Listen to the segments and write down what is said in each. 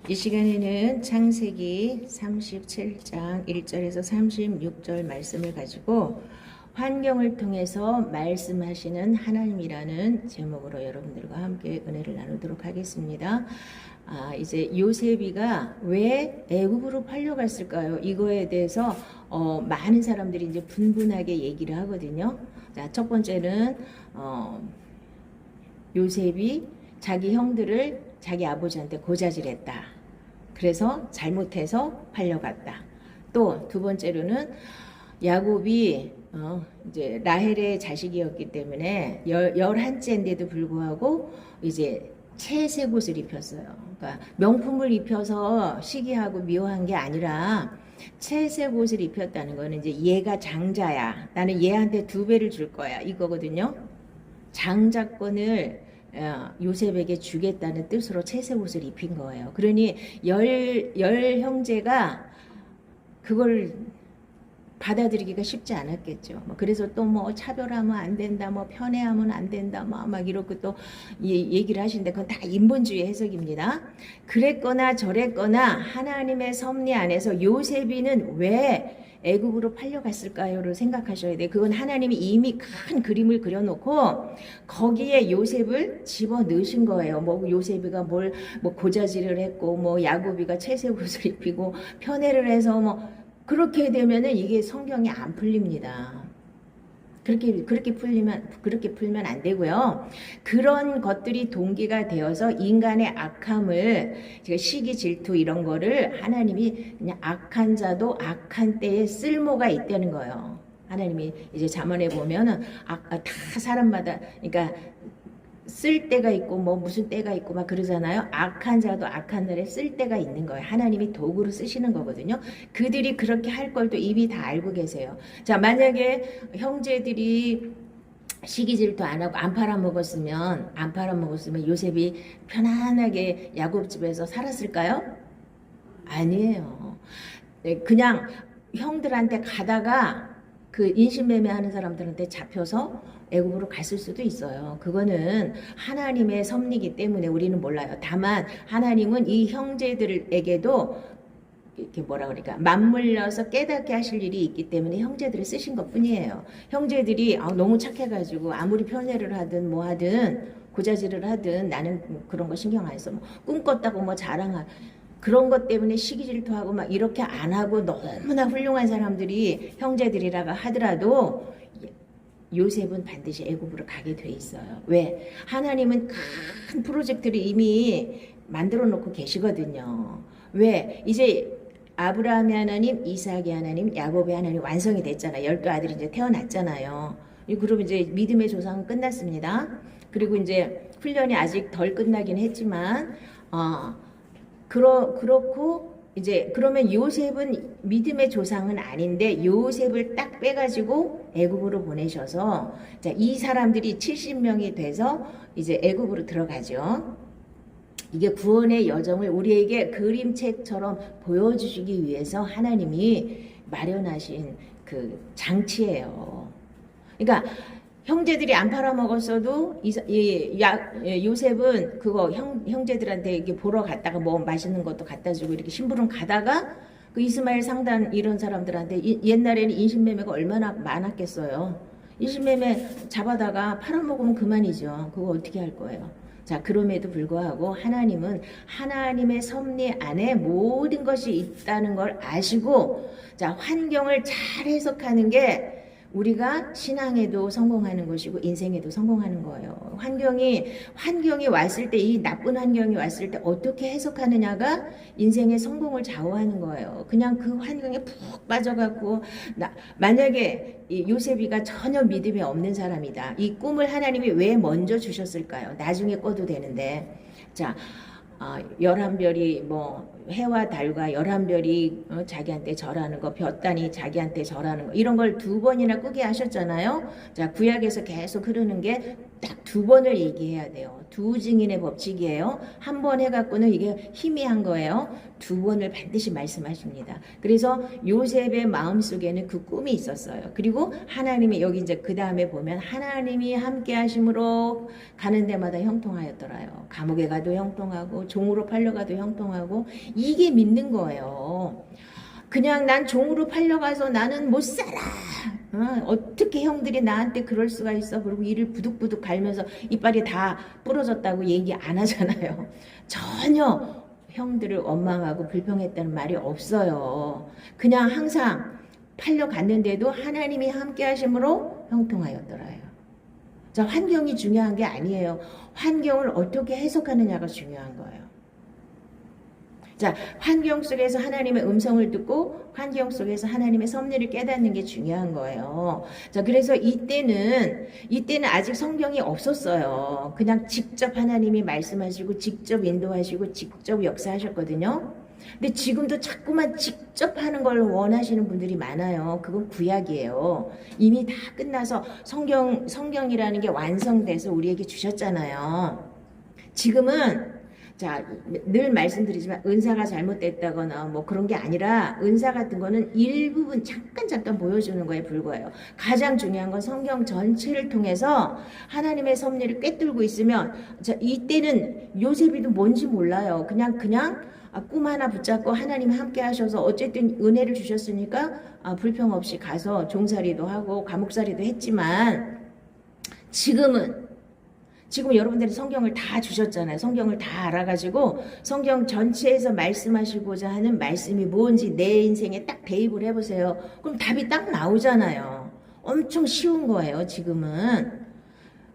이 시간에는 창세기 37장 1절에서 36절 말씀을 가지고 환경을 통해서 말씀하시는 하나님이라는 제목으로 여러분들과 함께 은혜를 나누도록 하겠습니다. 이제 요셉이가 왜 애굽으로 팔려갔을까요? 이거에 대해서 많은 사람들이 이제 분분하게 얘기를 하거든요. 자, 첫 번째는 요셉이 자기 형들을 자기 아버지한테 고자질했다. 그래서 잘못해서 팔려갔다. 또 두 번째로는 야곱이 이제 라헬의 자식이었기 때문에 11째인데도 불구하고 이제 채색 옷을 입혔어요. 그러니까 명품을 입혀서 시기하고 미워한 게 아니라 채색 옷을 입혔다는 거는 이제 얘가 장자야. 나는 얘한테 2배를 줄 거야. 이거거든요. 장자권을 요셉에게 주겠다는 뜻으로 채색 옷을 입힌 거예요. 그러니 열 형제가 그걸 받아들이기가 쉽지 않았겠죠. 그래서 또 뭐 차별하면 안 된다, 뭐 편애하면 안 된다, 막 이렇게 또 얘기를 하시는데 그건 다 인본주의 해석입니다. 그랬거나 저랬거나 하나님의 섭리 안에서 요셉이는 왜 애굽으로 팔려갔을까요를 생각하셔야 돼요. 그건 하나님이 이미 큰 그림을 그려놓고 거기에 요셉을 집어넣으신 거예요. 뭐 요셉이가 뭐 고자질을 했고 뭐 야곱이가 채색 옷을 입히고 편애를 해서 뭐 그렇게 되면은 이게 성경이 안 풀립니다. 그렇게 풀면 안 되고요. 그런 것들이 동기가 되어서 인간의 악함을, 시기, 질투 이런 거를 하나님이 그냥 악한 자도 악한 때에 쓸모가 있다는 거예요. 하나님이 이제 잠언에 보면은 다 사람마다 그러니까 쓸 때가 있고 뭐 무슨 때가 있고 막 그러잖아요. 악한 자도 악한 날에 쓸 때가 있는 거예요. 하나님이 도구로 쓰시는 거거든요. 그들이 그렇게 할 걸 또 이미 다 알고 계세요. 자, 만약에 형제들이 시기 질투 안 하고 안 팔아먹었으면 요셉이 편안하게 야곱 집에서 살았을까요? 아니에요. 네, 그냥 형들한테 가다가 그 인신매매하는 사람들한테 잡혀서 애굽으로 갔을 수도 있어요. 그거는 하나님의 섭리이기 때문에 우리는 몰라요. 다만 하나님은 이 형제들에게도 이렇게 뭐라 그러니까 맞물려서 깨닫게 하실 일이 있기 때문에 형제들을 쓰신 것뿐이에요. 형제들이 너무 착해가지고 아무리 편애를 하든 뭐 하든 고자질을 하든 나는 그런 거 신경 안 써. 뭐 꿈꿨다고 뭐 자랑할 그런 것 때문에 시기 질투하고 막 이렇게 안 하고 너무나 훌륭한 사람들이 형제들이라고 하더라도 요셉은 반드시 애굽으로 가게 돼 있어요. 왜? 하나님은 큰 프로젝트를 이미 만들어 놓고 계시거든요. 왜? 이제 아브라함의 하나님, 이삭의 하나님, 야곱의 하나님 완성이 됐잖아요. 12아들이 이제 태어났잖아요. 그럼 이제 믿음의 조상은 끝났습니다. 그리고 이제 훈련이 아직 덜 끝나긴 했지만 그렇고 이제 그러면 요셉은 믿음의 조상은 아닌데 요셉을 딱 빼가지고 애굽으로 보내셔서 자, 이 사람들이 70명이 돼서 이제 애굽으로 들어가죠. 이게 구원의 여정을 우리에게 그림책처럼 보여주시기 위해서 하나님이 마련하신 그 장치예요. 그러니까 형제들이 안 팔아먹었어도 요셉은 그거 형제들한테 이렇게 보러 갔다가 뭐 맛있는 것도 갖다 주고 이렇게 심부름 가다가 그 이스마엘 상단 이런 사람들한테 옛날에는 인신매매가 얼마나 많았겠어요. 인신매매 잡아다가 팔아먹으면 그만이죠. 그거 어떻게 할 거예요. 자, 그럼에도 불구하고 하나님은 하나님의 섭리 안에 모든 것이 있다는 걸 아시고 자, 환경을 잘 해석하는 게 우리가 신앙에도 성공하는 것이고 인생에도 성공하는 거예요. 환경이 왔을 때 이 나쁜 환경이 왔을 때 어떻게 해석하느냐가 인생의 성공을 좌우하는 거예요. 그냥 그 환경에 푹 빠져갖고 만약에 요셉이가 전혀 믿음이 없는 사람이다. 이 꿈을 하나님이 왜 먼저 주셨을까요? 나중에 꿔도 되는데. 자, 11별이 뭐 해와 달과 11별이 자기한테 절하는 거, 볕단이 자기한테 절하는 거, 이런 걸 2번이나 꾸게 하셨잖아요. 자, 구약에서 계속 흐르는 게 딱 2번을 얘기해야 돼요. 두 증인의 법칙이에요. 한 번 해갖고는 이게 희미한 거예요. 2번을 반드시 말씀하십니다. 그래서 요셉의 마음속에는 그 꿈이 있었어요. 그리고 하나님이 여기 이제 그 다음에 보면 하나님이 함께 하심으로 가는 데마다 형통하였더라요. 감옥에 가도 형통하고 종으로 팔려가도 형통하고, 이게 믿는 거예요. 그냥 난 종으로 팔려가서 나는 못 살아. 어떻게 형들이 나한테 그럴 수가 있어. 그리고 이를 부득부득 갈면서 이빨이 다 부러졌다고 얘기 안 하잖아요. 전혀 형들을 원망하고 불평했다는 말이 없어요. 그냥 항상 팔려갔는데도 하나님이 함께 하심으로 형통하였더라요. 자, 환경이 중요한 게 아니에요. 환경을 어떻게 해석하느냐가 중요한 거예요. 자, 환경 속에서 하나님의 음성을 듣고 환경 속에서 하나님의 섭리를 깨닫는 게 중요한 거예요. 자, 그래서 이때는 아직 성경이 없었어요. 그냥 직접 하나님이 말씀하시고 직접 인도하시고 직접 역사하셨거든요. 근데 지금도 자꾸만 직접 하는 걸 원하시는 분들이 많아요. 그건 구약이에요. 이미 다 끝나서 성경이라는 게 완성돼서 우리에게 주셨잖아요. 지금은 자, 늘 말씀드리지만 은사가 잘못됐다거나 뭐 그런 게 아니라 은사 같은 거는 일부분 잠깐 보여주는 거에 불과해요. 가장 중요한 건 성경 전체를 통해서 하나님의 섭리를 꿰뚫고 있으면, 자, 이때는 요셉이도 뭔지 몰라요. 그냥 꿈 하나 붙잡고 하나님이 함께 하셔서 어쨌든 은혜를 주셨으니까 불평 없이 가서 종살이도 하고 감옥살이도 했지만, 지금 여러분들이 성경을 다 주셨잖아요. 성경을 다 알아가지고 성경 전체에서 말씀하시고자 하는 말씀이 뭔지 내 인생에 딱 대입을 해보세요. 그럼 답이 딱 나오잖아요. 엄청 쉬운 거예요, 지금은.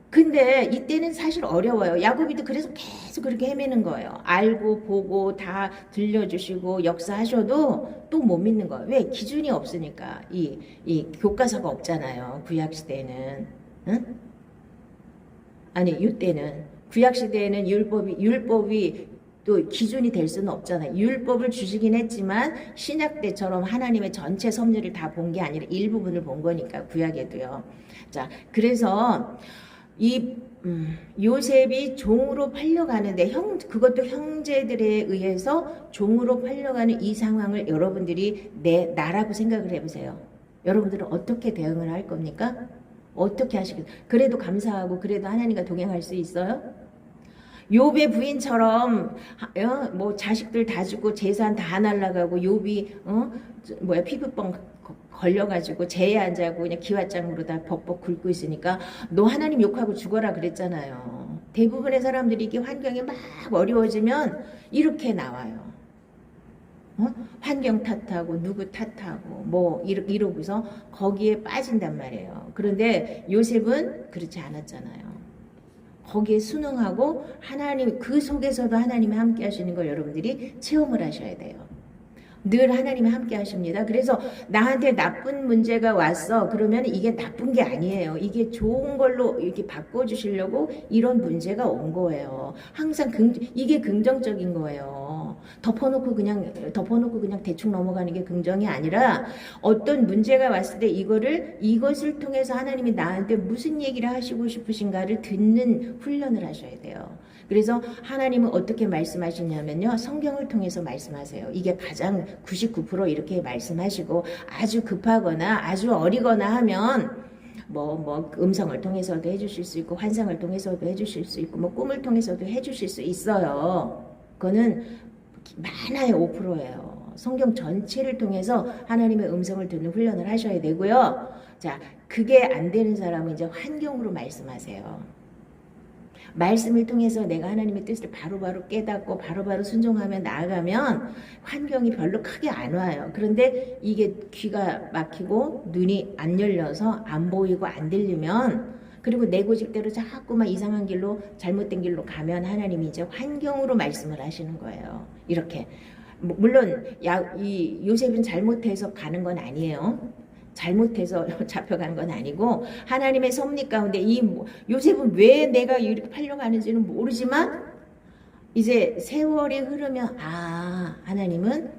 근데 이때는 사실 어려워요. 야곱이도 그래서 계속 그렇게 헤매는 거예요. 알고 보고 다 들려주시고 역사하셔도 또 못 믿는 거예요. 왜? 기준이 없으니까. 이 교과서가 없잖아요, 구약시대에는. 응? 아니, 이때는 구약시대에는 율법이 또 기준이 될 수는 없잖아요. 율법을 주시긴 했지만 신약 때처럼 하나님의 전체 섭리를 다 본 게 아니라 일부분을 본 거니까, 구약에도요. 자, 그래서 이 요셉이 종으로 팔려가는데 그것도 형제들에 의해서 종으로 팔려가는 이 상황을 여러분들이 나라고 생각을 해보세요. 여러분들은 어떻게 대응을 할 겁니까? 어떻게 하시겠어요? 그래도 감사하고 그래도 하나님과 동행할 수 있어요? 욥의 부인처럼 뭐 자식들 다 죽고 재산 다 날라가고 욥이 피부병 걸려가지고 재에 안 자고 그냥 기왓장으로 다 벅벅 긁고 있으니까 너 하나님 욕하고 죽어라 그랬잖아요. 대부분의 사람들이 이게 환경이 막 어려워지면 이렇게 나와요. 환경 탓하고 누구 탓하고 뭐 이러고서 거기에 빠진단 말이에요. 그런데 요셉은 그렇지 않았잖아요. 거기에 순응하고 하나님, 그 속에서도 하나님이 함께 하시는 걸 여러분들이 체험을 하셔야 돼요. 늘 하나님이 함께 하십니다. 그래서 나한테 나쁜 문제가 왔어. 그러면 이게 나쁜 게 아니에요. 이게 좋은 걸로 이렇게 바꿔주시려고 이런 문제가 온 거예요. 항상 이게 긍정적인 거예요. 덮어놓고 그냥 대충 넘어가는 게 긍정이 아니라 어떤 문제가 왔을 때 이것을 통해서 하나님이 나한테 무슨 얘기를 하시고 싶으신가를 듣는 훈련을 하셔야 돼요. 그래서 하나님은 어떻게 말씀하시냐면요, 성경을 통해서 말씀하세요. 이게 가장 99% 이렇게 말씀하시고, 아주 급하거나 아주 어리거나 하면 음성을 통해서도 해주실 수 있고, 환상을 통해서도 해주실 수 있고, 꿈을 통해서도 해주실 수 있어요. 그거는 많아요. 5%예요. 성경 전체를 통해서 하나님의 음성을 듣는 훈련을 하셔야 되고요. 자, 그게 안 되는 사람은 이제 환경으로 말씀하세요. 말씀을 통해서 내가 하나님의 뜻을 바로바로 깨닫고 바로바로 순종하며 나아가면 환경이 별로 크게 안 와요. 그런데 이게 귀가 막히고 눈이 안 열려서 안 보이고 안 들리면, 그리고 내 고집대로 자꾸만 이상한 길로 잘못된 길로 가면 하나님이 이제 환경으로 말씀을 하시는 거예요. 이렇게. 물론 이 요셉은 잘못해서 가는 건 아니에요. 잘못해서 잡혀간 건 아니고 하나님의 섭리 가운데 요셉은 왜 내가 이렇게 팔려가는지는 모르지만 이제 세월이 흐르면 하나님은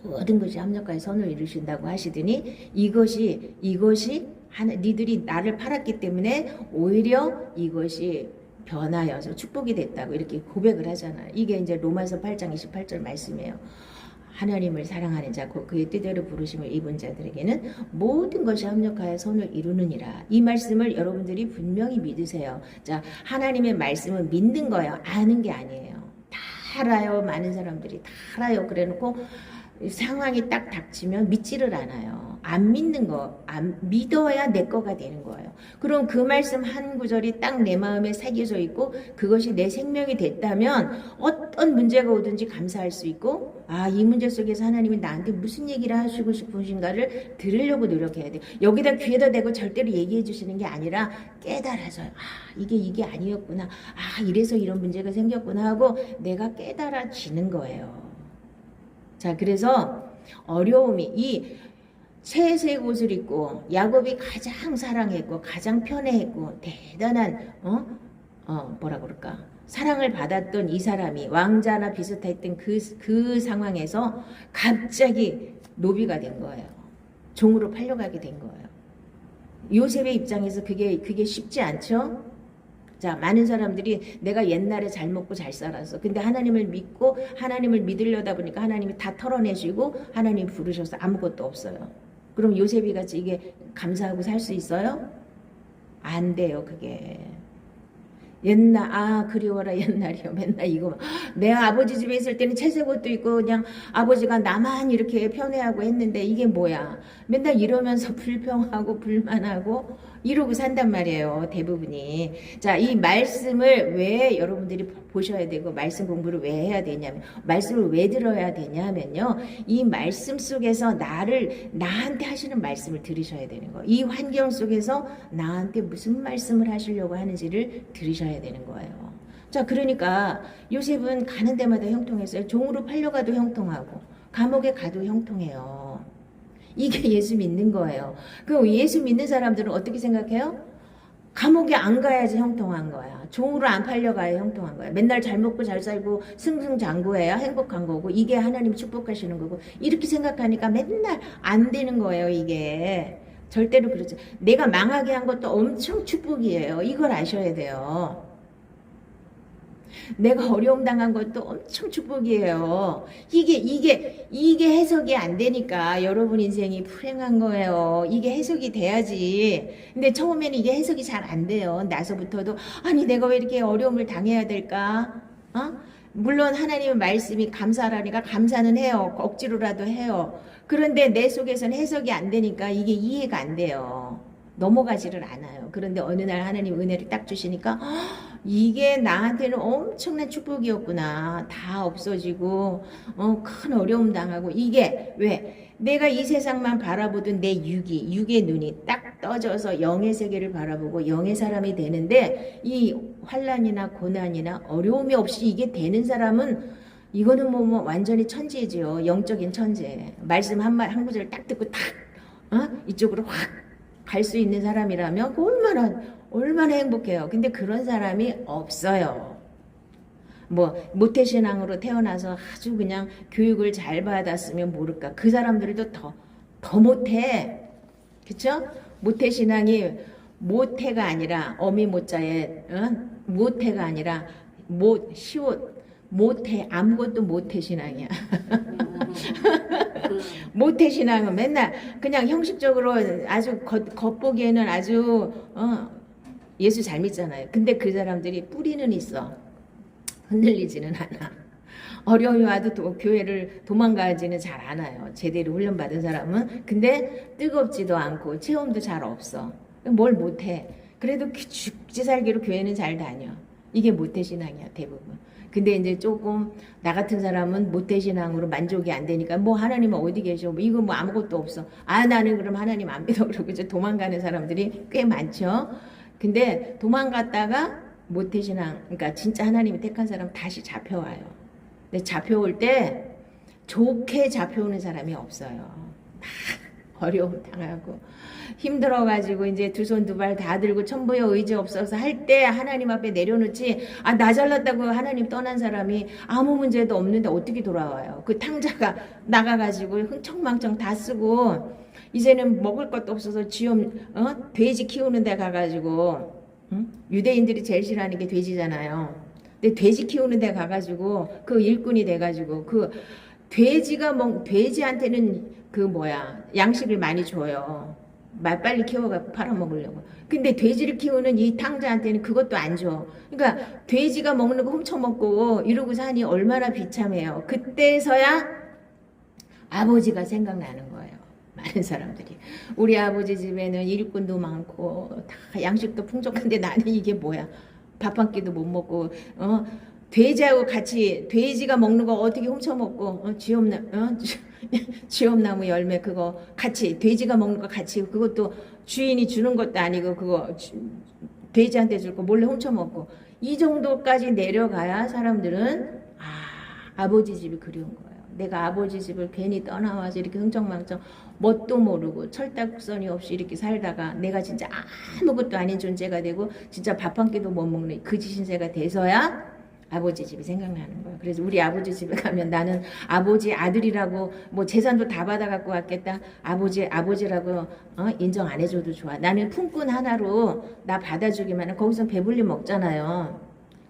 모든 것이 합력하여 선을 이루신다고 하시더니 이것이 니들이 나를 팔았기 때문에 오히려 이것이 변하여서 축복이 됐다고 이렇게 고백을 하잖아요. 이게 이제 로마서 8장 28절 말씀이에요. 하나님을 사랑하는 자, 그의 뜻대로 부르심을 입은 자들에게는 모든 것이 합력하여 선을 이루느니라. 이 말씀을 여러분들이 분명히 믿으세요. 자, 하나님의 말씀은 믿는 거예요. 아는 게 아니에요. 다 알아요. 많은 사람들이 다 알아요. 그래놓고 상황이 딱 닥치면 믿지를 않아요. 안 믿는 거, 안 믿어야 내 거가 되는 거예요. 그럼 그 말씀 한 구절이 딱 내 마음에 새겨져 있고 그것이 내 생명이 됐다면 어떤 문제가 오든지 감사할 수 있고 이 문제 속에서 하나님이 나한테 무슨 얘기를 하시고 싶으신가를 들으려고 노력해야 돼요. 여기다 귀에다 대고 절대로 얘기해 주시는 게 아니라 깨달아져요. 이게 아니었구나. 이래서 이런 문제가 생겼구나 하고 내가 깨달아지는 거예요. 자, 그래서 어려움이 이 셋의 옷을 입고 야곱이 가장 사랑했고 가장 편애했고 대단한 뭐라 그럴까 사랑을 받았던 이 사람이 왕자나 비슷했던 그 상황에서 갑자기 노비가 된 거예요. 종으로 팔려가게 된 거예요. 요셉의 입장에서 그게 쉽지 않죠? 자, 많은 사람들이 내가 옛날에 잘 먹고 잘 살았어. 근데 하나님을 믿고 하나님을 믿으려다 보니까 하나님이 다 털어내시고 하나님이 부르셔서 아무것도 없어요. 그럼 요셉이 같이 이게 감사하고 살 수 있어요? 안 돼요, 그게. 옛날 그리워라 옛날이요. 맨날 이거 내가 아버지 집에 있을 때는 채색 옷도 입고 그냥 아버지가 나만 이렇게 편애하고 했는데 이게 뭐야. 맨날 이러면서 불평하고 불만하고 이러고 산단 말이에요. 대부분이. 자, 이 말씀을 왜 여러분들이 보셔야 되고 말씀 공부를 왜 해야 되냐면 말씀을 왜 들어야 되냐면요. 이 말씀 속에서 나한테 하시는 말씀을 들으셔야 되는 거예요. 이 환경 속에서 나한테 무슨 말씀을 하시려고 하는지를 들으셔야 되는 거예요. 자, 그러니까 요셉은 가는 데마다 형통했어요. 종으로 팔려가도 형통하고 감옥에 가도 형통해요. 이게 예수 믿는 거예요. 그 예수 믿는 사람들은 어떻게 생각해요? 감옥에 안 가야지 형통한 거야. 종으로 안 팔려가야 형통한 거야. 맨날 잘 먹고 잘 살고 승승장구해야 행복한 거고 이게 하나님 축복하시는 거고 이렇게 생각하니까 맨날 안 되는 거예요. 이게 절대로 그렇지. 내가 망하게 한 것도 엄청 축복이에요. 이걸 아셔야 돼요. 내가 어려움 당한 것도 엄청 축복이에요. 이게 해석이 안 되니까 여러분 인생이 불행한 거예요. 이게 해석이 돼야지. 근데 처음에는 이게 해석이 잘 안 돼요. 나서부터도 아니 내가 왜 이렇게 어려움을 당해야 될까? 물론 하나님의 말씀이 감사하라니까 감사는 해요. 억지로라도 해요. 그런데 내 속에서는 해석이 안 되니까 이게 이해가 안 돼요. 넘어가지를 않아요. 그런데 어느 날 하나님 은혜를 딱 주시니까 이게 나한테는 엄청난 축복이었구나. 다 없어지고 큰 어려움 당하고 이게 왜? 내가 이 세상만 바라보던 내 육의 눈이 딱 떠져서 영의 세계를 바라보고 영의 사람이 되는데 이 환난이나 고난이나 어려움이 없이 이게 되는 사람은 이거는 뭐 완전히 천재죠. 영적인 천재. 말씀 한 구절 딱 듣고 탁 이쪽으로 확 갈 수 있는 사람이라면 얼마나 행복해요. 근데 그런 사람이 없어요. 뭐 모태신앙으로 태어나서 아주 그냥 교육을 잘 받았으면 모를까. 그 사람들도 더 못해. 그쵸? 모태신앙이 모태가 아니라 어미 모자에 모태가 아니라 모태 아무것도 모태신앙이야. 모태신앙은 맨날 그냥 형식적으로 아주 겉보기에는 아주 예수 잘 믿잖아요. 근데 그 사람들이 뿌리는 있어. 흔들리지는 않아. 어려움이 와도 교회를 도망가지는 잘 않아요. 제대로 훈련받은 사람은. 근데 뜨겁지도 않고 체험도 잘 없어. 뭘 못해. 그래도 죽지 살기로 교회는 잘 다녀. 이게 모태신앙이야 대부분. 근데 이제 조금 나 같은 사람은 모태신앙으로 만족이 안 되니까 뭐 하나님은 어디 계셔? 뭐 이거 뭐 아무것도 없어. 나는 그럼 하나님 안 믿어. 그러고 이제 도망가는 사람들이 꽤 많죠. 근데 도망갔다가 모태신앙, 그러니까 진짜 하나님이 택한 사람 다시 잡혀와요. 근데 잡혀올 때 좋게 잡혀오는 사람이 없어요. 막 어려움 당하고 힘들어가지고 이제 두 손 두 발 다 들고 천부여 의지 없어서 할 때 하나님 앞에 내려놓지. 아, 나 잘났다고 하나님 떠난 사람이 아무 문제도 없는데 어떻게 돌아와요? 그 탕자가 나가가지고 흥청망청 다 쓰고 이제는 먹을 것도 없어서 돼지 키우는 데 가가지고 유대인들이 제일 싫어하는 게 돼지잖아요. 근데 돼지 키우는 데 가가지고 그 일꾼이 돼가지고 그 돼지한테는 양식을 많이 줘요. 빨리 키워갖고 팔아먹으려고. 근데 돼지를 키우는 이 탕자한테는 그것도 안 줘. 그러니까 돼지가 먹는 거 훔쳐먹고 이러고 사니 얼마나 비참해요. 그때서야 아버지가 생각나는 거예요. 많은 사람들이. 우리 아버지 집에는 일꾼도 많고 다 양식도 풍족한데 나는 이게 뭐야. 밥 한 끼도 못 먹고 돼지하고 같이 돼지가 먹는 거 어떻게 훔쳐먹고 쥐엄나무 열매 그거 같이 돼지가 먹는 거 같이 그것도 주인이 주는 것도 아니고 그거 돼지한테 줄 거 몰래 훔쳐먹고 이 정도까지 내려가야 사람들은 아버지 집이 그리운 거예요. 내가 아버지 집을 괜히 떠나와서 이렇게 흥청망청 뭣도 모르고 철딱선이 없이 이렇게 살다가 내가 진짜 아무것도 아닌 존재가 되고 진짜 밥 한 끼도 못 먹는 거지 신세가 돼서야 아버지 집이 생각나는 거예요. 그래서 우리 아버지 집에 가면 나는 아버지 아들이라고 뭐 재산도 다 받아갖고 왔겠다. 아버지라고 인정 안 해줘도 좋아. 나는 품꾼 하나로 나 받아주기만 해. 거기서 배불리 먹잖아요.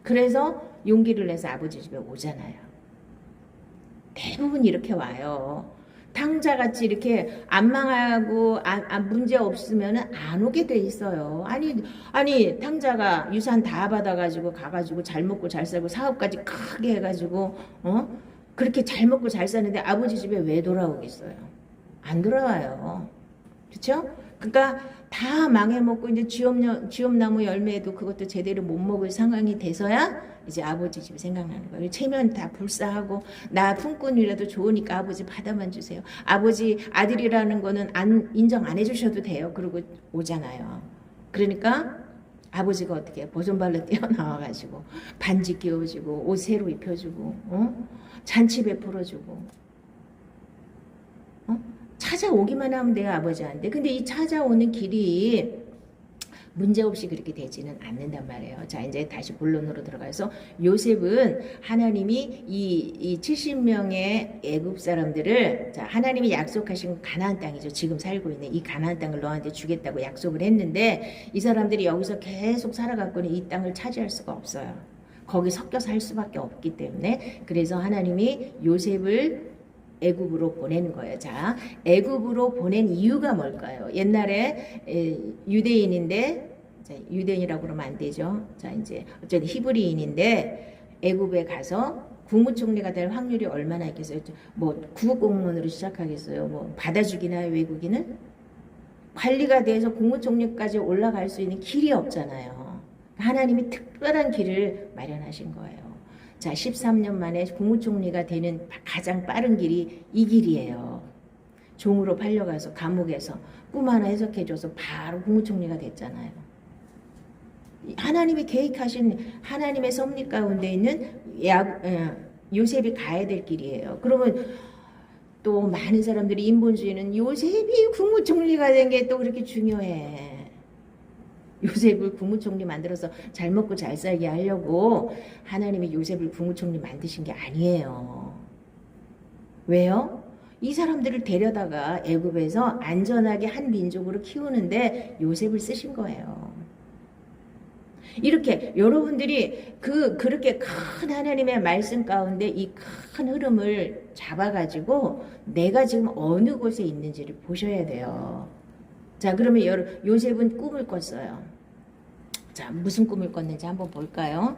그래서 용기를 내서 아버지 집에 오잖아요. 대부분 이렇게 와요. 탕자같이 이렇게 안 망하고 문제 없으면 안 오게 돼 있어요. 아니 탕자가 유산 다 받아가지고 가가지고 잘 먹고 잘 살고 사업까지 크게 해가지고 그렇게 잘 먹고 잘 사는데 아버지 집에 왜 돌아오겠어요? 안 돌아와요. 그렇죠? 그러니까 다 망해먹고 이제 쥐엄나무 열매도 그것도 제대로 못 먹을 상황이 돼서야 이제 아버지 집이 생각나는 거예요. 체면 다 불사하고 나 품꾼이라도 좋으니까 아버지 받아만 주세요. 아버지 아들이라는 거는 인정 안 해주셔도 돼요. 그러고 오잖아요. 그러니까 아버지가 어떻게 해요? 보존발로 뛰어나와가지고 반지 끼워주고 옷 새로 입혀주고 잔치 베풀어주고 찾아오기만 하면 돼요, 아버지한테. 근데 이 찾아오는 길이 문제없이 그렇게 되지는 않는단 말이에요. 자, 이제 다시 본론으로 들어가서 요셉은 하나님이 이 70명의 애굽 사람들을 하나님이 약속하신 가나안 땅이죠. 지금 살고 있는 이 가나안 땅을 너한테 주겠다고 약속을 했는데 이 사람들이 여기서 계속 살아갔거니 이 땅을 차지할 수가 없어요. 거기 섞여 살 수밖에 없기 때문에 그래서 하나님이 요셉을 애굽으로 보내는 거예요. 자, 애굽으로 보낸 이유가 뭘까요? 옛날에 유대인인데 유대인이라고 그러면 안 되죠. 자, 이제 어쨌든 히브리인인데 애굽에 가서 국무총리가 될 확률이 얼마나 있겠어요? 뭐 구급공무원으로 시작하겠어요? 뭐 받아주기나 외국인은 관리가 돼서 국무총리까지 올라갈 수 있는 길이 없잖아요. 하나님이 특별한 길을 마련하신 거예요. 자, 13년 만에 국무총리가 되는 가장 빠른 길이 이 길이에요. 종으로 팔려가서 감옥에서 꿈 하나 해석해줘서 바로 국무총리가 됐잖아요. 하나님이 계획하신 하나님의 섭리 가운데 있는 요셉이 가야 될 길이에요. 그러면 또 많은 사람들이 인본주의는 요셉이 국무총리가 된 게 또 그렇게 중요해. 요셉을 국무총리 만들어서 잘 먹고 잘 살게 하려고 하나님이 요셉을 국무총리 만드신 게 아니에요. 왜요? 이 사람들을 데려다가 애굽에서 안전하게 한 민족으로 키우는데 요셉을 쓰신 거예요. 이렇게 여러분들이 그렇게 큰 하나님의 말씀 가운데 이 큰 흐름을 잡아가지고 내가 지금 어느 곳에 있는지를 보셔야 돼요. 자, 그러면 요셉은 꿈을 꿨어요. 자, 무슨 꿈을 꿨는지 한번 볼까요?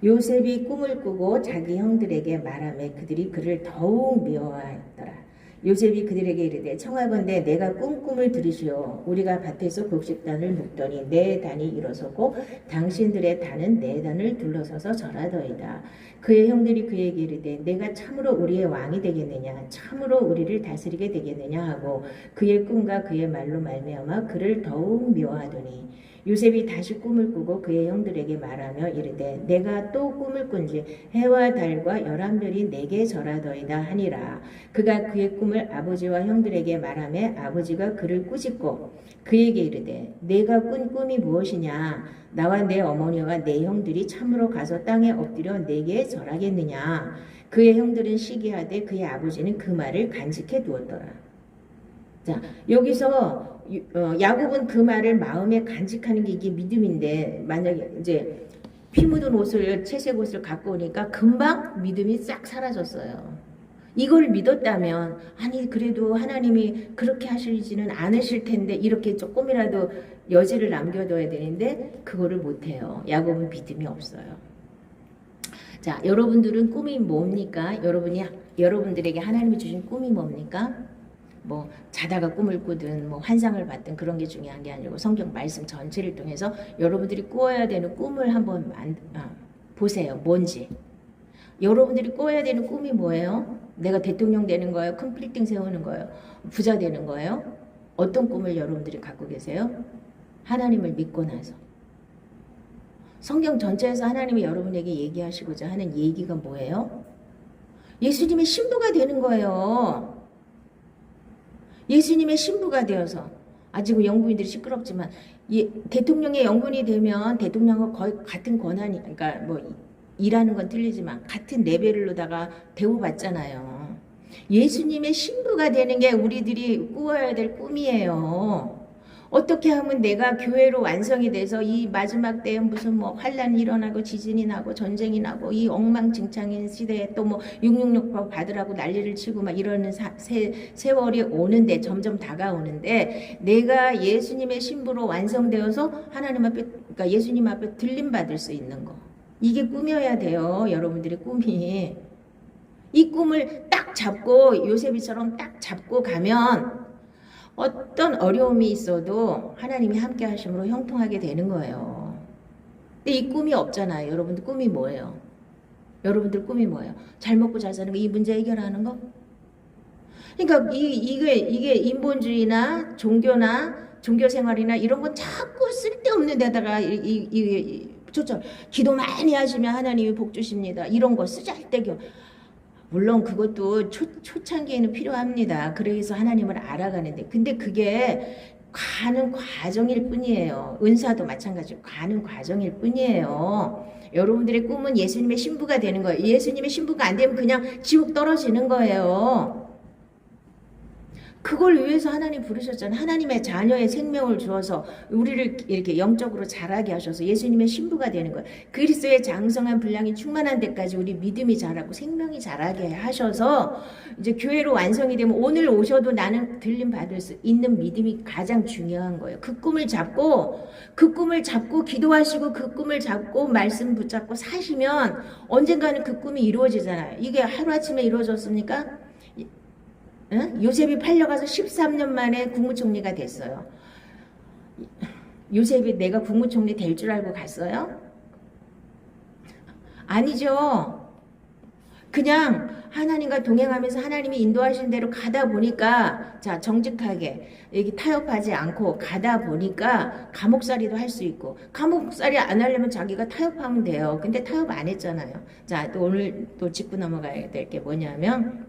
요셉이 꿈을 꾸고 자기 형들에게 말하며 그들이 그를 더욱 미워하였더라. 요셉이 그들에게 이르되 청하건대 내가 꿈을 들으시오. 우리가 밭에서 곡식단을 묶더니 내 단이 일어서고 당신들의 단은 내 단을 둘러서서 절하더이다. 그의 형들이 그에게 이르되 내가 참으로 우리의 왕이 되겠느냐 참으로 우리를 다스리게 되겠느냐 하고 그의 꿈과 그의 말로 말미암아 그를 더욱 미워하더니 요셉이 다시 꿈을 꾸고 그의 형들에게 말하며 이르되 내가 또 꿈을 꾼지 해와 달과 11별이 내게 절하더이다 하니라. 그가 그의 꿈을 아버지와 형들에게 말하며 아버지가 그를 꾸짖고 그에게 이르되 내가 꾼 꿈이 무엇이냐 나와 내 어머니와 내 형들이 참으로 가서 땅에 엎드려 내게 절하겠느냐. 그의 형들은 시기하되 그의 아버지는 그 말을 간직해 두었더라. 자, 여기서 야곱은 그 말을 마음에 간직하는 게 이게 믿음인데 만약에 이제 피 묻은 옷을 채색 옷을 갖고 오니까 금방 믿음이 싹 사라졌어요. 이걸 믿었다면 아니 그래도 하나님이 그렇게 하시지는 않으실 텐데 이렇게 조금이라도 여지를 남겨둬야 되는데 그거를 못해요. 야곱은 믿음이 없어요. 자, 여러분들은 꿈이 뭡니까? 여러분들에게 하나님이 주신 꿈이 뭡니까? 뭐 자다가 꿈을 꾸든 뭐 환상을 봤든 그런 게 중요한 게 아니고 성경 말씀 전체를 통해서 여러분들이 꾸어야 되는 꿈을 한번 보세요. 뭔지. 여러분들이 꾸어야 되는 꿈이 뭐예요? 내가 대통령 되는 거예요? 큰 빌딩 세우는 거예요? 부자 되는 거예요? 어떤 꿈을 여러분들이 갖고 계세요? 하나님을 믿고 나서. 성경 전체에서 하나님이 여러분에게 얘기하시고자 하는 얘기가 뭐예요? 예수님의 신부가 되는 거예요. 예수님의 신부가 되어서 아직 영부인들이 시끄럽지만 대통령의 영분이 되면 대통령과 거의 같은 권한이 그러니까 뭐 일하는 건 틀리지만 같은 레벨로다가 대우받잖아요. 예수님의 신부가 되는 게 우리들이 꾸어야 될 꿈이에요. 어떻게 하면 내가 교회로 완성이 돼서 이 마지막 때에 무슨 뭐 환란이 일어나고 지진이 나고 전쟁이 나고 이 엉망진창인 시대에 또 뭐 666 받으라고 난리를 치고 막 이러는 세월이 오는데 점점 다가오는데 내가 예수님의 신부로 완성되어서 하나님 앞에 그러니까 예수님 앞에 들림 받을 수 있는 거. 이게 꿈이어야 돼요. 여러분들의 꿈이. 이 꿈을 딱 잡고 요셉이처럼 딱 잡고 가면 어떤 어려움이 있어도 하나님이 함께 하심으로 형통하게 되는 거예요. 근데 이 꿈이 없잖아요. 여러분들 꿈이 뭐예요? 여러분들 꿈이 뭐예요? 잘 먹고 잘 사는 거, 이 문제 해결하는 거? 그러니까 이게 인본주의나 종교나 종교 생활이나 이런 건 자꾸 쓸데없는 데다가 초점 기도 많이 하시면 하나님이 복 주십니다. 이런 거 쓰잘데기 물론 그것도 초창기에는 필요합니다. 그래서 하나님을 알아가는데 근데 그게 가는 과정일 뿐이에요. 은사도 마찬가지로 가는 과정일 뿐이에요. 여러분들의 꿈은 예수님의 신부가 되는 거예요. 예수님의 신부가 안 되면 그냥 지옥 떨어지는 거예요. 그걸 위해서 하나님 부르셨잖아요. 하나님의 자녀의 생명을 주어서 우리를 이렇게 영적으로 자라게 하셔서 예수님의 신부가 되는 거예요. 그리스도의 장성한 분량이 충만한 데까지 우리 믿음이 자라고 생명이 자라게 하셔서 이제 교회로 완성이 되면 오늘 오셔도 나는 들림 받을 수 있는 믿음이 가장 중요한 거예요. 그 꿈을 잡고 기도하시고 그 꿈을 잡고 말씀 붙잡고 사시면 언젠가는 그 꿈이 이루어지잖아요. 이게 하루아침에 이루어졌습니까? 응? 요셉이 팔려가서 13년 만에 국무총리가 됐어요. 요셉이 내가 국무총리 될 줄 알고 갔어요? 아니죠. 그냥 하나님과 동행하면서 하나님이 인도하신 대로 가다 보니까 자 정직하게 여기 타협하지 않고 가다 보니까 감옥살이도 할 수 있고 감옥살이 안 하려면 자기가 타협하면 돼요. 근데 타협 안 했잖아요. 자 또 오늘 또 짚고 넘어가야 될 게 뭐냐면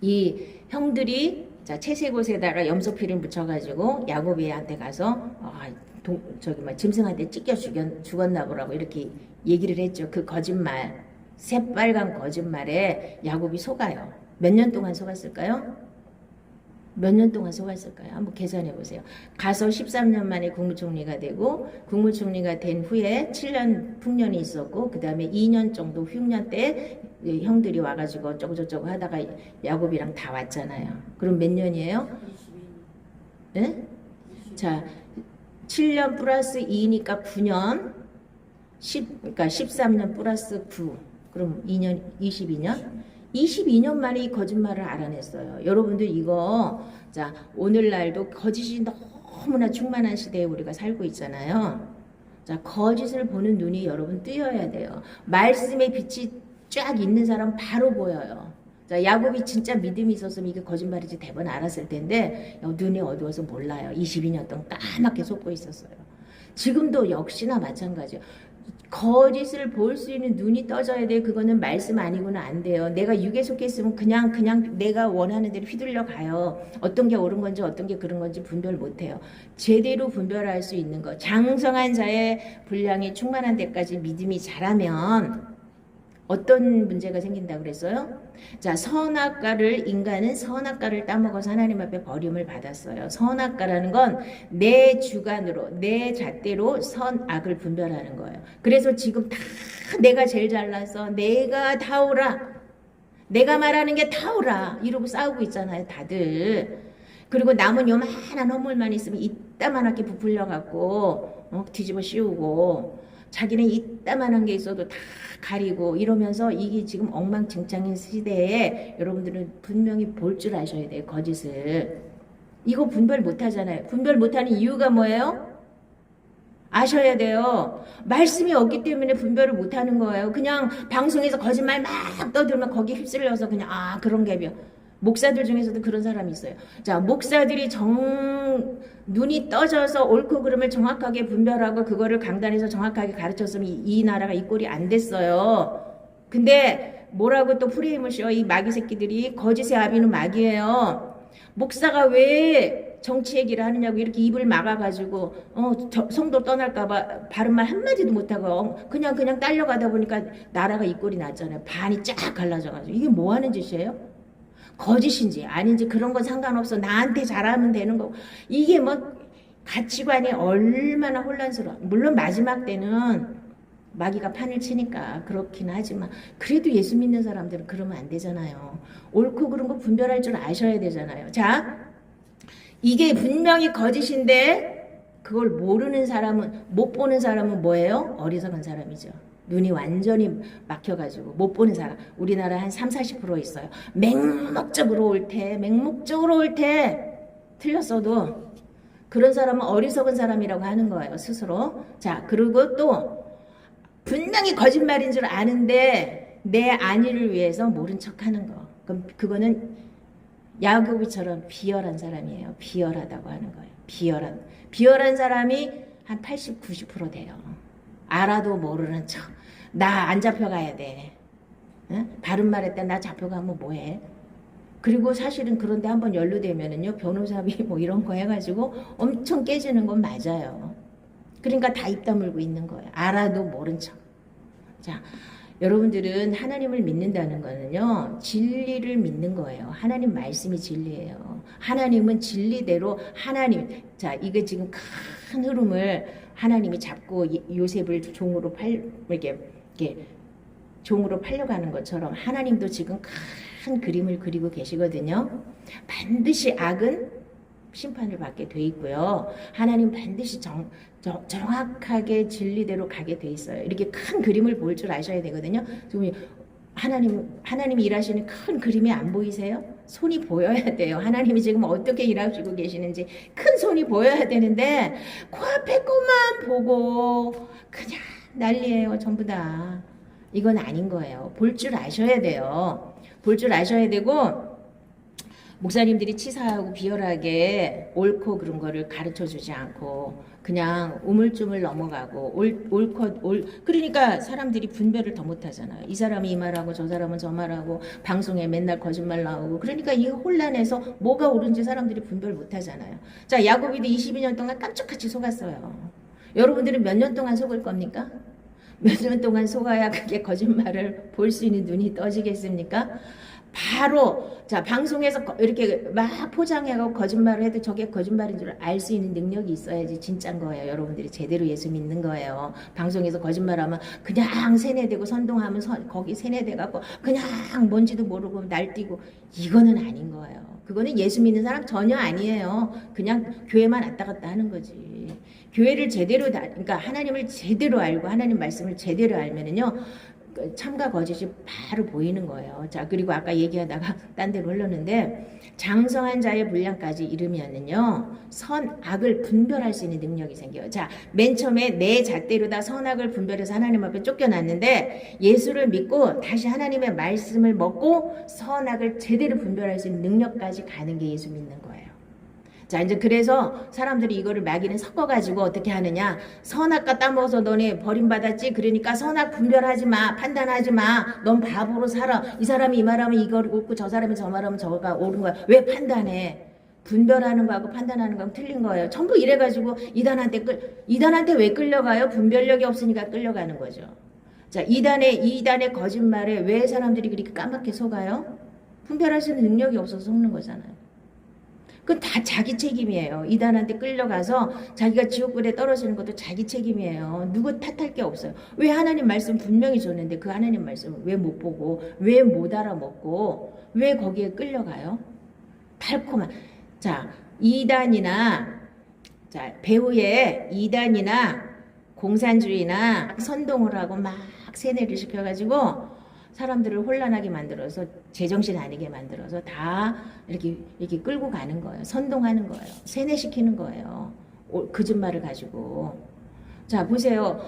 이 형들이 자 채색 옷에다가 염소피를 묻혀가지고 야곱이한테 가서 짐승한테 찢겨 죽었나 보라고 이렇게 얘기를 했죠. 그 거짓말 새빨간 거짓말에 야곱이 속아요. 몇 년 동안 속았을까요? 몇 년 동안 속았을까요? 한번 계산해 보세요. 가서 13년 만에 국무총리가 되고 국무총리가 된 후에 7년 풍년이 있었고 그 다음에 2년 정도 흉년 때 형들이 와가지고 어쩌고저쩌고 하다가 야곱이랑 다 왔잖아요. 그럼 몇 년이에요? 네? 자 7년 플러스 2니까 9년 그러니까 13년 플러스 9 그럼 2년 22년 만에 이 거짓말을 알아냈어요. 여러분들 이거 자 오늘날도 거짓이 너무나 충만한 시대에 우리가 살고 있잖아요. 자 거짓을 보는 눈이 여러분 뜨여야 돼요. 말씀의 빛이 쫙 있는 사람 바로 보여요. 자, 야곱이 진짜 믿음이 있었으면 이게 거짓말인지 대번 알았을 텐데 눈이 어두워서 몰라요. 22년 동안 까맣게 속고 있었어요. 지금도 역시나 마찬가지예요. 거짓을 볼 수 있는 눈이 떠져야 돼요. 그거는 말씀 아니고는 안 돼요. 내가 육에 속해 있으면 그냥 내가 원하는 대로 휘둘려 가요. 어떤 게 옳은 건지 어떤 게 그런 건지 분별 못 해요. 제대로 분별할 수 있는 거. 장성한 자의 분량이 충만한 데까지 믿음이 자라면 어떤 문제가 생긴다고 그랬어요? 자, 인간은 선악과를 따먹어서 하나님 앞에 버림을 받았어요. 선악과라는 건 내 주관으로, 내 잣대로 선악을 분별하는 거예요. 그래서 지금 다 내가 제일 잘나서 내가 다 옳아. 내가 말하는 게 다 옳아. 이러고 싸우고 있잖아요, 다들. 그리고 남은 요만한 허물만 있으면 이따만하게 부풀려갖고 뒤집어 씌우고 자기는 이따만한 게 있어도 다 가리고 이러면서 이게 지금 엉망진창인 시대에 여러분들은 분명히 볼 줄 아셔야 돼요. 거짓을. 이거 분별 못하잖아요. 분별 못하는 이유가 뭐예요? 아셔야 돼요. 말씀이 없기 때문에 분별을 못하는 거예요. 그냥 방송에서 거짓말 막 떠들면 거기 휩쓸려서 그냥 그런 갭이요. 목사들 중에서도 그런 사람이 있어요. 자, 목사들이 눈이 떠져서 옳고 그름을 정확하게 분별하고 그거를 강단에서 정확하게 가르쳤으면 이 나라가 이 꼴이 안 됐어요. 근데 뭐라고 또 프레임을 씌워 이 마귀 새끼들이 거짓의 아비는 마귀예요. 목사가 왜 정치 얘기를 하느냐고 이렇게 입을 막아가지고 성도 떠날까봐 바른 말 한마디도 못하고 그냥 딸려가다 보니까 나라가 이 꼴이 났잖아요. 반이 쫙 갈라져가지고 이게 뭐 하는 짓이에요? 거짓인지 아닌지 그런 건 상관없어. 나한테 잘하면 되는 거고. 이게 뭐 가치관이 얼마나 혼란스러워. 물론 마지막 때는 마귀가 판을 치니까 그렇긴 하지만 그래도 예수 믿는 사람들은 그러면 안 되잖아요. 옳고 그른 거 분별할 줄 아셔야 되잖아요. 자, 이게 분명히 거짓인데 그걸 모르는 사람은, 못 보는 사람은 뭐예요? 어리석은 사람이죠. 눈이 완전히 막혀가지고 못 보는 사람. 우리나라 한 30-40% 있어요. 맹목적으로 올 때 틀렸어도 그런 사람은 어리석은 사람이라고 하는 거예요. 스스로. 자, 그리고 또 분명히 거짓말인 줄 아는데 내 안위를 위해서 모른 척하는 거. 그럼 그거는 야곱이처럼 비열한 사람이에요. 비열하다고 하는 거예요. 비열한 사람이 한 80-90% 돼요. 알아도 모르는 척. 나 안 잡혀가야 돼. 응? 바른 말 했다 나 잡혀가면 뭐해? 그리고 사실은 그런데 한번 연루되면은요, 변호사비 뭐 이런 거 해가지고 엄청 깨지는 건 맞아요. 그러니까 다 입 다물고 있는 거예요. 알아도 모른 척. 자, 여러분들은 하나님을 믿는다는 거는요, 진리를 믿는 거예요. 하나님 말씀이 진리예요. 하나님은 진리대로 자, 이게 지금 큰 흐름을 하나님이 잡고 요셉을 종으로 이렇게 종으로 팔려가는 것처럼 하나님도 지금 큰 그림을 그리고 계시거든요. 반드시 악은 심판을 받게 돼 있고요. 하나님 반드시 정확하게 진리대로 가게 돼 있어요. 이렇게 큰 그림을 볼 줄 아셔야 되거든요. 지금 하나님이 일하시는 큰 그림이 안 보이세요? 손이 보여야 돼요. 하나님이 지금 어떻게 일하시고 계시는지 큰 손이 보여야 되는데 코앞에 것만 보고 그냥 난리예요. 전부 다. 이건 아닌 거예요. 볼 줄 아셔야 돼요. 볼 줄 아셔야 되고 목사님들이 치사하고 비열하게 옳고 그런 거를 가르쳐주지 않고 그냥 우물쭈물 넘어가고 그러니까 사람들이 분별을 더 못하잖아요. 이 사람이 이 말하고 저 사람은 저 말하고 방송에 맨날 거짓말 나오고 그러니까 이 혼란에서 뭐가 옳은지 사람들이 분별 못하잖아요. 자, 야곱이도 22년 동안 깜짝같이 속았어요. 여러분들은 몇 년 동안 속을 겁니까? 몇 년 동안 속아야 그게 거짓말을 볼 수 있는 눈이 떠지겠습니까? 바로 자, 방송에서 이렇게 막 포장해가고 거짓말을 해도 저게 거짓말인 줄 알 수 있는 능력이 있어야지 진짜인 거예요. 여러분들이 제대로 예수 믿는 거예요. 방송에서 거짓말하면 그냥 세뇌되고 선동하면 거기 세뇌돼갖고 그냥 뭔지도 모르고 날뛰고 이거는 아닌 거예요. 그거는 예수 믿는 사람 전혀 아니에요. 그냥 교회만 왔다 갔다 하는 거지. 교회를 제대로 그러니까 하나님을 제대로 알고 하나님 말씀을 제대로 알면은요, 참과 거짓이 바로 보이는 거예요. 자, 그리고 아까 얘기하다가 딴 데로 흘렀는데 장성한 자의 분량까지 이르면은요 선악을 분별할 수 있는 능력이 생겨요. 자, 맨 처음에 내 잣대로 다 선악을 분별해서 하나님 앞에 쫓겨났는데 예수를 믿고 다시 하나님의 말씀을 먹고 선악을 제대로 분별할 수 있는 능력까지 가는 게 예수 믿는 거예요. 자, 이제 그래서 사람들이 이거를 마귀는 섞어가지고 어떻게 하느냐. 선악과 따먹어서 너네 버림받았지? 그러니까 선악 분별하지 마. 판단하지 마. 넌 바보로 살아. 이 사람이 이 말하면 이걸 옳고 저 사람이 저 말하면 저가 옳은 거야. 왜 판단해? 분별하는 거하고 판단하는 거하고 틀린 거예요. 전부 이래가지고 이단한테 왜 끌려가요? 분별력이 없으니까 끌려가는 거죠. 자, 이단의 거짓말에 왜 사람들이 그렇게 까맣게 속아요? 분별할 수 있는 능력이 없어서 속는 거잖아요. 그건 다 자기 책임이에요. 이단한테 끌려가서 자기가 지옥불에 떨어지는 것도 자기 책임이에요. 누구 탓할 게 없어요. 왜 하나님 말씀 분명히 줬는데 그 하나님 말씀을 왜 못 보고 왜 못 알아먹고 왜 거기에 끌려가요? 달콤한. 자, 이단이나 자, 배후에 이단이나 공산주의나 선동을 하고 막 세뇌를 시켜가지고 사람들을 혼란하게 만들어서 제정신 아니게 만들어서 다 이렇게 끌고 가는 거예요. 선동하는 거예요. 세뇌시키는 거예요. 거짓말을 가지고. 자, 보세요.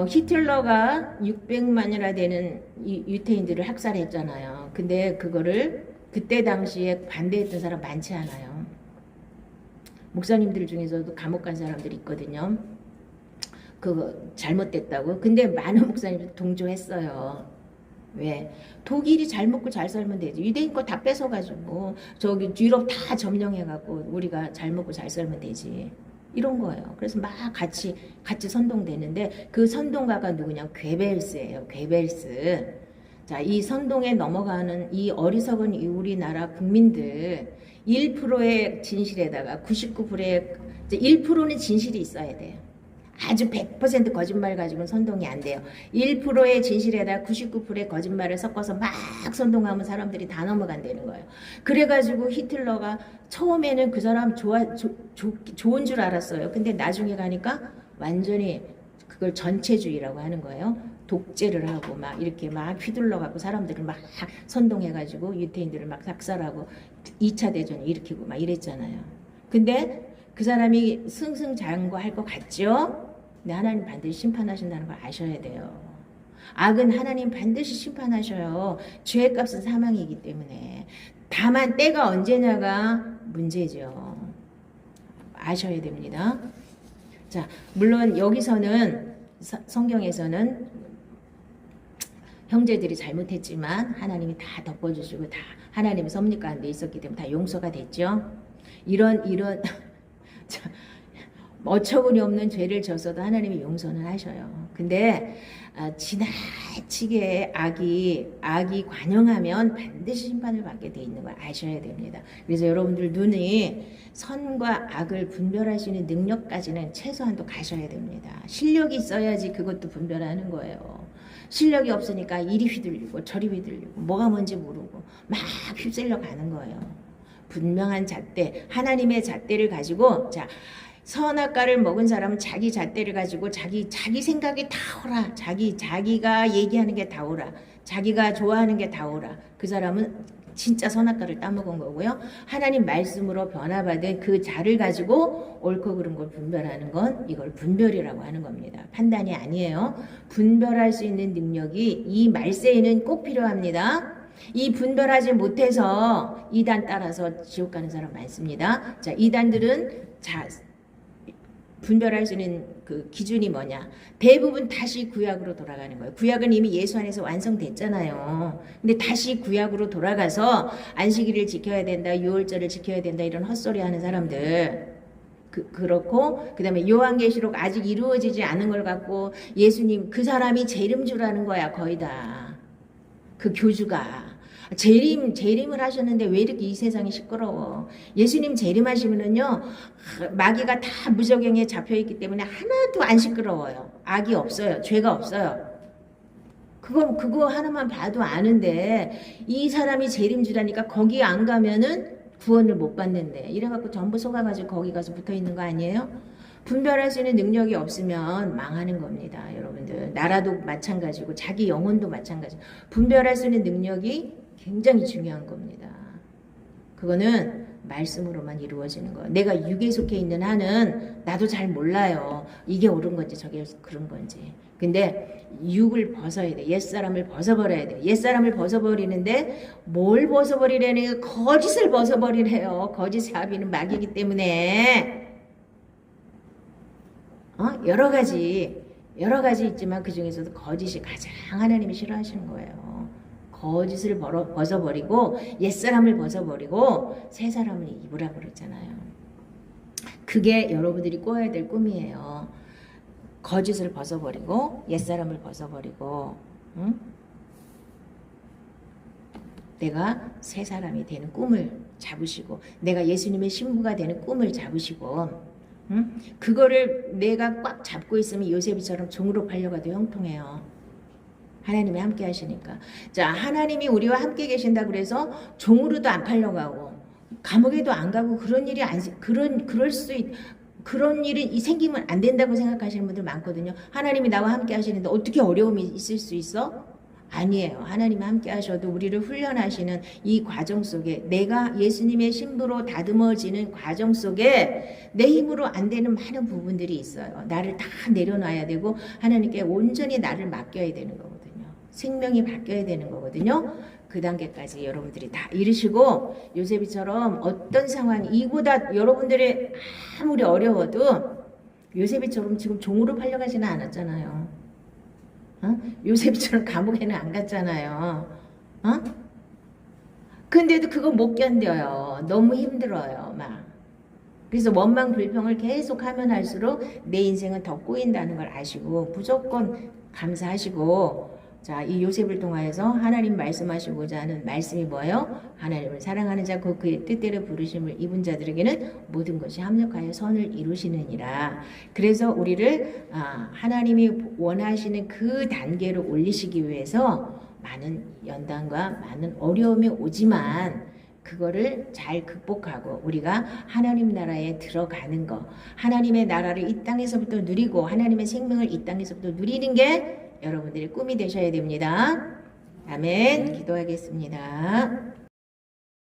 히틀러가 600만이나 되는 유태인들을 학살했잖아요. 근데 그거를 그때 당시에 반대했던 사람 많지 않아요. 목사님들 중에서도 감옥 간 사람들이 있거든요. 그거 잘못됐다고. 근데 많은 목사님들 동조했어요. 왜? 독일이 잘 먹고 잘 살면 되지. 유대인 거 다 뺏어가지고 저기 유럽 다 점령해갖고 우리가 잘 먹고 잘 살면 되지. 이런 거예요. 그래서 막 같이 선동되는데 그 선동가가 누구냐? 괴벨스예요. 괴벨스. 자, 이 선동에 넘어가는 이 어리석은 우리나라 국민들 1%의 진실에다가 99%의 1%는 진실이 있어야 돼요. 아주 100% 거짓말 가지고는 선동이 안 돼요. 1%의 진실에다 99%의 거짓말을 섞어서 막 선동하면 사람들이 다 넘어간다는 거예요. 그래가지고 히틀러가 처음에는 그 사람 좋은 줄 알았어요. 근데 나중에 가니까 완전히 그걸 전체주의라고 하는 거예요. 독재를 하고 막 이렇게 막 휘둘러갖고 사람들을 막 선동해가지고 유태인들을 막 삭살하고 2차 대전을 일으키고 막 이랬잖아요. 근데 그 사람이 승승장구할 것 같죠? 근데 하나님 반드시 심판하신다는 걸 아셔야 돼요. 악은 하나님 반드시 심판하셔요. 죄의 값은 사망이기 때문에. 다만 때가 언제냐가 문제죠. 아셔야 됩니다. 자, 물론 여기서는 성경에서는 형제들이 잘못했지만 하나님이 다 덮어주시고 다 하나님의 섭리 가운데 있었기 때문에 다 용서가 됐죠. 이런 어처구니 없는 죄를 졌어도 하나님이 용서는 하셔요. 근데 지나치게 악이 관영하면 반드시 심판을 받게 돼 있는 걸 아셔야 됩니다. 그래서 여러분들 눈이 선과 악을 분별할 수 있는 능력까지는 최소한도 가셔야 됩니다. 실력이 있어야지 그것도 분별하는 거예요. 실력이 없으니까 이리 휘둘리고 저리 휘둘리고 뭐가 뭔지 모르고 막 휩쓸려 가는 거예요. 분명한 잣대, 하나님의 잣대를 가지고, 자, 선악과를 먹은 사람은 자기 잣대를 가지고 자기 생각이 다 오라. 자기가 얘기하는 게 다 오라. 자기가 좋아하는 게 다 오라. 그 사람은 진짜 선악과를 따먹은 거고요. 하나님 말씀으로 변화받은 그 자를 가지고 옳고 그른 걸 분별하는 건 이걸 분별이라고 하는 겁니다. 판단이 아니에요. 분별할 수 있는 능력이 이 말세에는 꼭 필요합니다. 이 분별하지 못해서 이단 따라서 지옥 가는 사람 많습니다. 자, 이단들은 분별할 수 있는 그 기준이 뭐냐? 대부분 다시 구약으로 돌아가는 거예요. 구약은 이미 예수 안에서 완성됐잖아요. 근데 다시 구약으로 돌아가서 안식일을 지켜야 된다, 유월절을 지켜야 된다 이런 헛소리 하는 사람들. 그렇고 그다음에 요한계시록 아직 이루어지지 않은 걸 갖고 예수님 그 사람이 재림주라는 거야 거의 다. 그 교주가 재림을 하셨는데 왜 이렇게 이 세상이 시끄러워? 예수님 재림하시면은요 마귀가 다 무저갱에 잡혀있기 때문에 하나도 안 시끄러워요. 악이 없어요. 죄가 없어요. 그거 하나만 봐도 아는데 이 사람이 재림주라니까 거기 안 가면은 구원을 못 받는데 이래갖고 전부 속아가지고 거기 가서 붙어있는 거 아니에요? 분별할 수 있는 능력이 없으면 망하는 겁니다. 여러분들. 나라도 마찬가지고 자기 영혼도 마찬가지고 분별할 수 있는 능력이 굉장히 중요한 겁니다. 그거는 말씀으로만 이루어지는 거예요. 내가 육에 속해 있는 한은 나도 잘 몰라요. 이게 옳은 건지 저게 그런 건지. 근데 육을 벗어야 돼. 옛사람을 벗어버려야 돼. 옛사람을 벗어버리는데 뭘 벗어버리려니 거짓을 벗어버리래요. 거짓의 아비는 마귀이기 때문에 여러 가지 있지만 그 중에서도 거짓이 가장 하나님이 싫어하시는 거예요. 거짓을 벗어버리고 옛사람을 벗어버리고 새 사람을 입으라 그랬잖아요. 그게 여러분들이 꿔야 될 꿈이에요. 거짓을 벗어버리고 옛사람을 벗어버리고 내가 새 사람이 되는 꿈을 잡으시고 내가 예수님의 신부가 되는 꿈을 잡으시고 그거를 내가 꽉 잡고 있으면 요셉이처럼 종으로 팔려가도 형통해요. 하나님이 함께 하시니까. 자, 하나님이 우리와 함께 계신다 그래서 종으로도 안 팔려가고 감옥에도 안 가고 그런 일이 생기면 안 된다고 생각하시는 분들 많거든요. 하나님이 나와 함께 하시는데 어떻게 어려움이 있을 수 있어? 아니에요. 하나님이 함께 하셔도 우리를 훈련하시는 이 과정 속에 내가 예수님의 신부로 다듬어지는 과정 속에 내 힘으로 안 되는 많은 부분들이 있어요. 나를 다 내려놔야 되고 하나님께 온전히 나를 맡겨야 되는 거거든요. 생명이 바뀌어야 되는 거거든요. 그 단계까지 여러분들이 다 이르시고 요셉이처럼 어떤 상황이 이보다 여러분들이 아무리 어려워도 요셉이처럼 지금 종으로 팔려가지는 않았잖아요. 요셉처럼 감옥에는 안 갔잖아요. 근데도 그거 못 견뎌요. 너무 힘들어요. 막. 그래서 원망 불평을 계속 하면 할수록 내 인생은 더 꼬인다는 걸 아시고 무조건 감사하시고 자, 이 요셉을 통하여서 하나님 말씀하시고자 하는 말씀이 뭐예요? 하나님을 사랑하는 자, 곧 그의 뜻대로 부르심을 입은 자들에게는 모든 것이 합력하여 선을 이루시느니라. 그래서 우리를 하나님이 원하시는 그 단계로 올리시기 위해서 많은 연단과 많은 어려움이 오지만 그거를 잘 극복하고 우리가 하나님 나라에 들어가는 거, 하나님의 나라를 이 땅에서부터 누리고 하나님의 생명을 이 땅에서부터 누리는 게 여러분들의 꿈이 되셔야 됩니다. 아멘. 기도하겠습니다.